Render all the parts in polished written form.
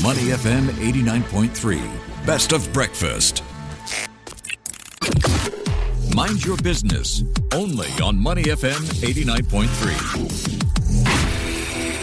Money FM 89.3. Best of breakfast. Mind your business. Only on Money FM 89.3.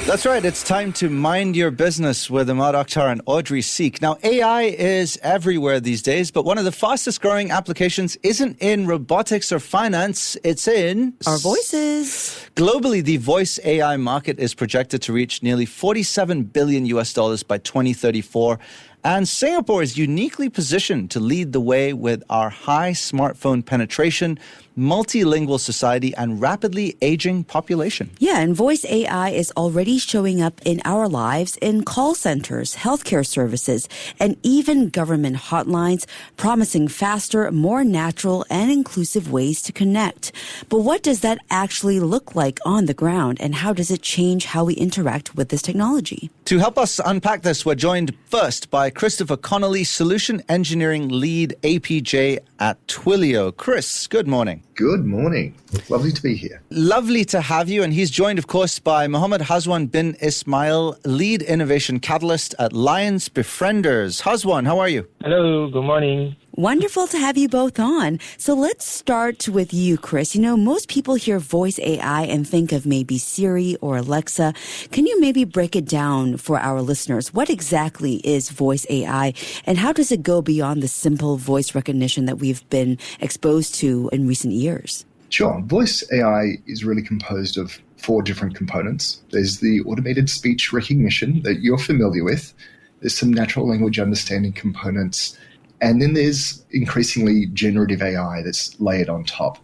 That's right. It's time to mind your business with Ahmad Akhtar and Audrey Seek. Now, AI is everywhere these days, but one of the fastest growing applications isn't in robotics or finance. It's in our voices. Globally, the voice AI market is projected to reach nearly $47 billion by 2034. And Singapore is uniquely positioned to lead the way with our high smartphone penetration, multilingual society, and rapidly aging population. Yeah, and voice AI is already showing up in our lives in call centers, healthcare services, and even government hotlines, promising faster, more natural, and inclusive ways to connect. But what does that actually look like on the ground, and how does it change how we interact with this technology? To help us unpack this, we're joined first by Christopher Connolly, Solution Engineering Lead APJ at Twilio. Chris, good morning. Good morning. Lovely to be here. Lovely to have you. And he's joined, of course, by Mohammed Hazwan bin Ismail, Lead Innovation Catalyst at Lions Befrienders. Hazwan, how are you? Hello, good morning. Wonderful to have you both on. So let's start with you, Chris. You know, most people hear voice AI and think of maybe Siri or Alexa. Can you maybe break it down for our listeners? What exactly is voice AI, and how does it go beyond the simple voice recognition that we've been exposed to in recent years? Sure. Voice AI is really composed of 4 different components. There's the automated speech recognition that you're familiar with. There's some natural language understanding components. And then there's increasingly generative AI that's layered on top.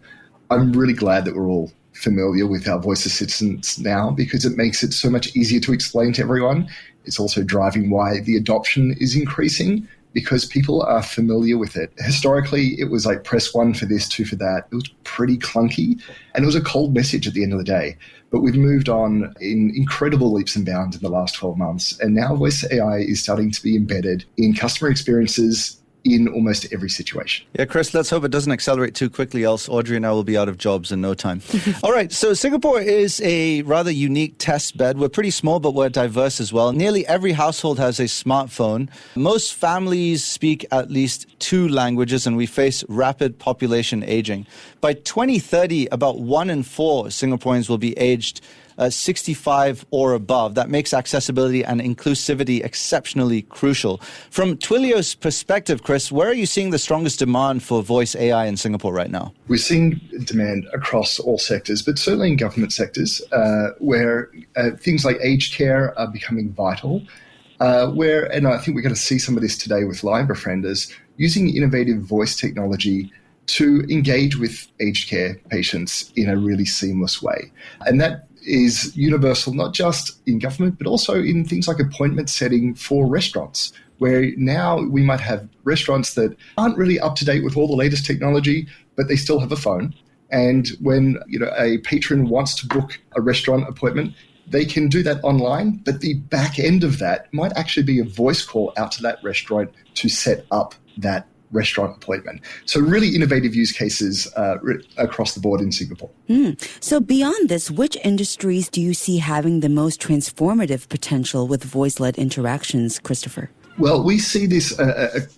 I'm really glad that we're all familiar with our voice assistants now because it makes it so much easier to explain to everyone. It's also driving why the adoption is increasing because people are familiar with it. Historically, it was like press 1 for this, 2 for that. It was pretty clunky and it was a cold message at the end of the day. But we've moved on in incredible leaps and bounds in the last 12 months. And now voice AI is starting to be embedded in customer experiences in almost every situation. Yeah, Chris, let's hope it doesn't accelerate too quickly, else Audrey and I will be out of jobs in no time. All right, so Singapore is a rather unique test bed. We're pretty small, but we're diverse as well. Nearly every household has a smartphone. Most families speak at least 2 languages, and we face rapid population aging. By 2030, about 1 in 4 Singaporeans will be aged 65 or above. That makes accessibility and inclusivity exceptionally crucial. From Twilio's perspective, Chris, where are you seeing the strongest demand for voice AI in Singapore right now? We're seeing demand across all sectors, but certainly in government sectors where things like aged care are becoming vital. And I think we're going to see some of this today with Lions Befrienders, using innovative voice technology to engage with aged care patients in a really seamless way. And that is universal, not just in government, but also in things like appointment setting for restaurants, where now we might have restaurants that aren't really up to date with all the latest technology, but they still have a phone. And when a patron wants to book a restaurant appointment, they can do that online, but the back end of that might actually be a voice call out to that restaurant to set up that restaurant appointment. So really innovative use cases across the board in Singapore. So beyond this, which industries do you see having the most transformative potential with voice-led interactions, Christopher? Well, we see this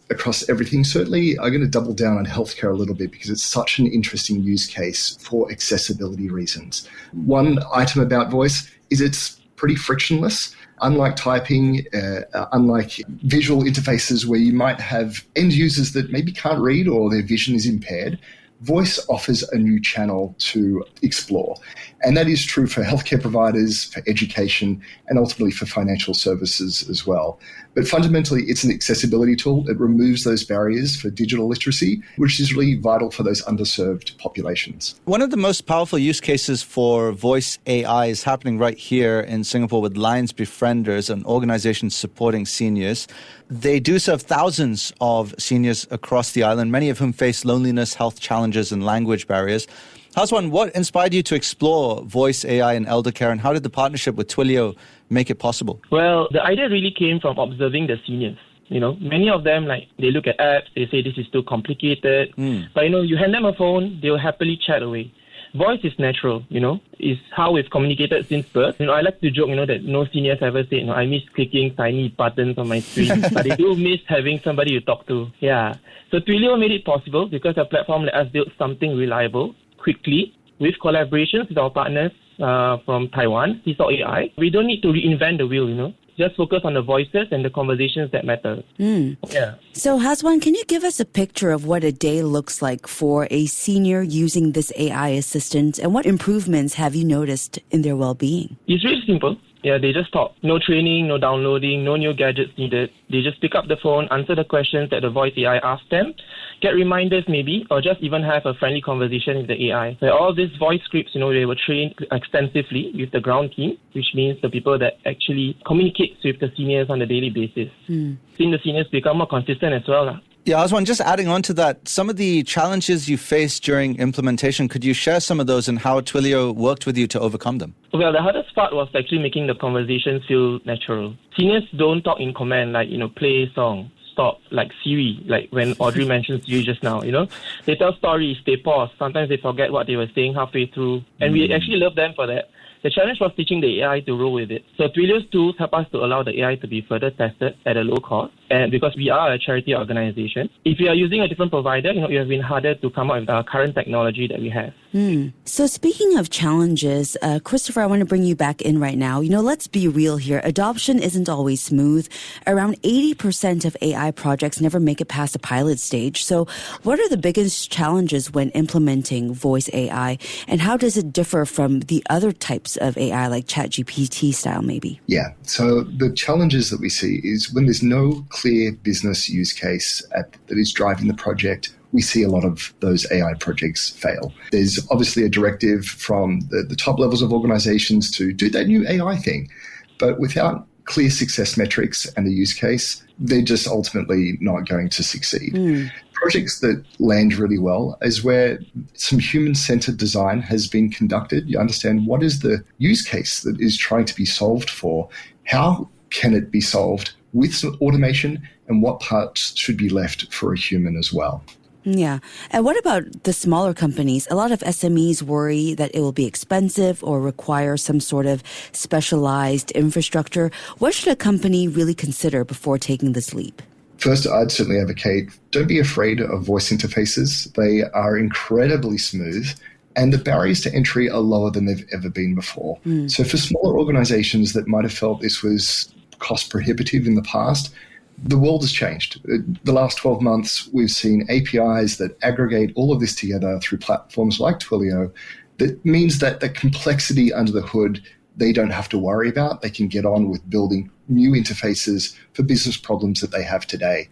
across everything. Certainly, I'm going to double down on healthcare a little bit because it's such an interesting use case for accessibility reasons. One item about voice is it's pretty frictionless. Unlike typing, unlike visual interfaces where you might have end users that maybe can't read or their vision is impaired, voice offers a new channel to explore. And that is true for healthcare providers, for education, and ultimately for financial services as well. But fundamentally, it's an accessibility tool. It removes those barriers for digital literacy, which is really vital for those underserved populations. One of the most powerful use cases for voice AI is happening right here in Singapore with Lions Befrienders, an organization supporting seniors. They do serve thousands of seniors across the island, many of whom face loneliness, health challenges, and language barriers. Hazwan, what inspired you to explore voice AI in eldercare, and how did the partnership with Twilio make it possible? Well, the idea really came from observing the seniors. Many of them, they look at apps, they say this is too complicated. But, you hand them a phone, they'll happily chat away. voice is natural, is how we've communicated since birth. I like to joke, that no seniors ever say, I miss clicking tiny buttons on my screen, but they do miss having somebody to talk to. Yeah. So Twilio made it possible because our platform let us build something reliable, quickly, with collaborations with our partners from Taiwan, Seesaw AI. We don't need to reinvent the wheel, Just focus on the voices and the conversations that matter. Yeah. So, Hazwan, can you give us a picture of what a day looks like for a senior using this AI assistant, and what improvements have you noticed in their well-being? It's really simple. Yeah, they just talk. No training, no downloading, no new gadgets needed. They just pick up the phone, answer the questions that the voice AI asks them, get reminders maybe, or just even have a friendly conversation with the AI. So all these voice scripts, they were trained extensively with the ground team, which means the people that actually communicate with the seniors on a daily basis. Seeing the seniors become more consistent as well. Yeah, Hazwan, just adding on to that, some of the challenges you faced during implementation, could you share some of those and how Twilio worked with you to overcome them? Well, the hardest part was actually making the conversations feel natural. Seniors don't talk in command like, play song, stop, like Siri, like when Audrey mentioned Siri just now, They tell stories, they pause, sometimes they forget what they were saying halfway through, and we actually love them for that. The challenge was teaching the AI to roll with it. So Twilio's tools help us to allow the AI to be further tested at a low cost. And because we are a charity organization, if you are using a different provider, it has been harder to come up with our current technology that we have. So speaking of challenges, Christopher, I want to bring you back in right now. Let's be real here. Adoption isn't always smooth. Around 80% of AI projects never make it past the pilot stage. So what are the biggest challenges when implementing voice AI? And how does it differ from the other types of AI like ChatGPT style maybe? Yeah. So the challenges that we see is when there's no clear business use case that is driving the project, we see a lot of those AI projects fail. There's obviously a directive from the top levels of organizations to do that new AI thing. But without clear success metrics and the use case, they're just ultimately not going to succeed. Projects that land really well is where some human-centered design has been conducted. You understand what is the use case that is trying to be solved for, how can it be solved with some automation, and what parts should be left for a human as well. Yeah. And what about the smaller companies? A lot of SMEs worry that it will be expensive or require some sort of specialized infrastructure. What should a company really consider before taking this leap? First, I'd certainly advocate, don't be afraid of voice interfaces. They are incredibly smooth, and the barriers to entry are lower than they've ever been before. So for smaller organizations that might have felt this was cost prohibitive in the past, the world has changed. The last 12 months, we've seen APIs that aggregate all of this together through platforms like Twilio. That means that the complexity under the hood, they don't have to worry about. They can get on with building new interfaces for business problems that they have today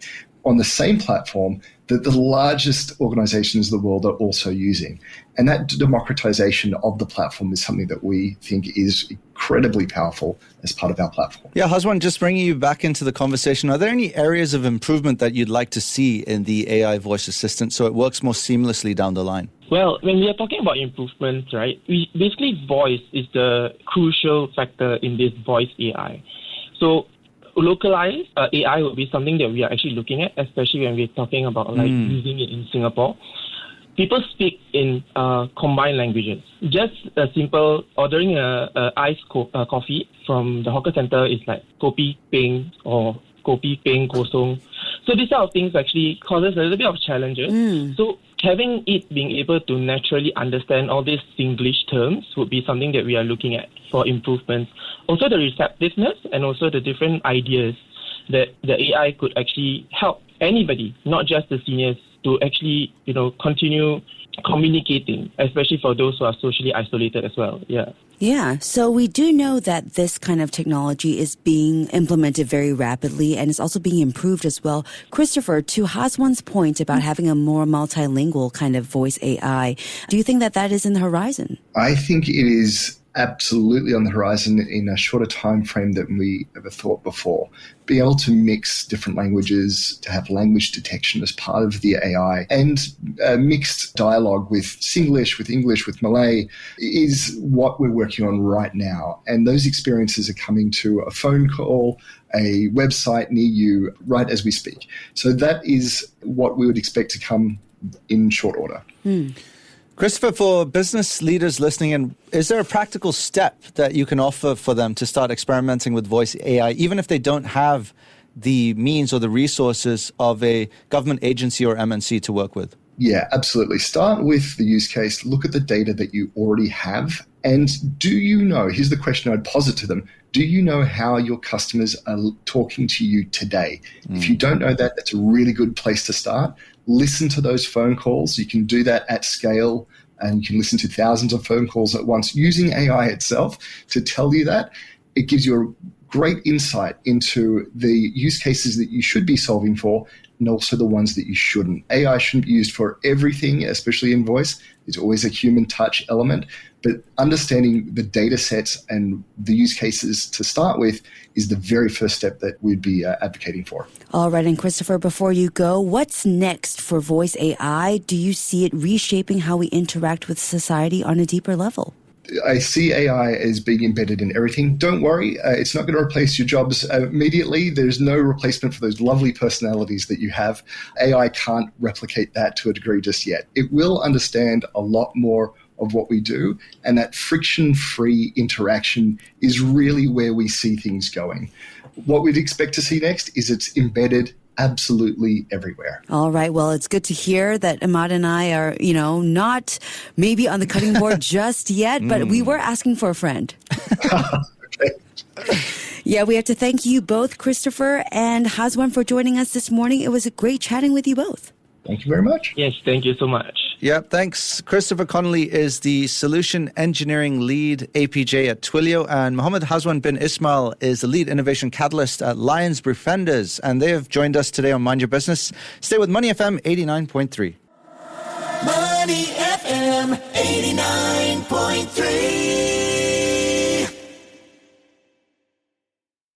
on the same platform that the largest organizations in the world are also using. And that democratization of the platform is something that we think is incredibly powerful as part of our platform. Yeah, Hazwan, just bringing you back into the conversation, are there any areas of improvement that you'd like to see in the AI voice assistant so it works more seamlessly down the line? Well, when we are talking about improvements, right, basically voice is the crucial factor in this voice AI. So localized AI would be something that we are actually looking at, especially when we're talking about using it in Singapore. People speak in combined languages. Just a simple ordering a iced coffee from the hawker center is like kopi peng or kopi peng kosong. So these sort of things actually causes a little bit of challenges. So having it being able to naturally understand all these English terms would be something that we are looking at for improvements. Also the receptiveness and also the different ideas that the AI could actually help anybody, not just the seniors, to actually, continue communicating, especially for those who are socially isolated as well. Yeah, so we do know that this kind of technology is being implemented very rapidly and is also being improved as well. Christopher, to Hazwan's point about having a more multilingual kind of voice AI, do you think that is in the horizon? I think it is absolutely on the horizon in a shorter time frame than we ever thought before. Being able to mix different languages, to have language detection as part of the AI, and mixed dialogue with Singlish, with English, with Malay is what we're working on right now. And those experiences are coming to a phone call, a website near you right as we speak. So that is what we would expect to come in short order. Christopher, for business leaders listening in, is there a practical step that you can offer for them to start experimenting with voice AI, even if they don't have the means or the resources of a government agency or MNC to work with? Yeah, absolutely. Start with the use case, look at the data that you already have, and do you know, here's the question I'd posit to them, do you know how your customers are talking to you today? If you don't know that, that's a really good place to start. Listen to those phone calls. You can do that at scale, and you can listen to thousands of phone calls at once using AI itself to tell you that. It gives you a great insight into the use cases that you should be solving for and also the ones that you shouldn't. AI shouldn't be used for everything, especially in voice. There's always a human touch element, but understanding the data sets and the use cases to start with is the very first step that we'd be advocating for. All right, and Christopher, before you go, what's next for voice AI? Do you see it reshaping how we interact with society on a deeper level? I see AI as being embedded in everything. Don't worry, it's not going to replace your jobs immediately. There's no replacement for those lovely personalities that you have. AI can't replicate that to a degree just yet. It will understand a lot more of what we do, and that friction-free interaction is really where we see things going. What we'd expect to see next is it's embedded absolutely everywhere. All right. Well, it's good to hear that Ahmad and I are, not maybe on the cutting board just yet, but we were asking for a friend. Okay. Yeah, we have to thank you both, Christopher and Hazwan, for joining us this morning. It was great chatting with you both. Thank you very much. Yes, thank you so much. Yeah, thanks. Christopher Connolly is the Solution Engineering Lead APJ at Twilio, and Mohammed Hazwan bin Ismail is the Lead Innovation Catalyst at Lions Befrienders, and they have joined us today on Mind Your Business. Stay with Money FM 89.3. Money FM 89.3.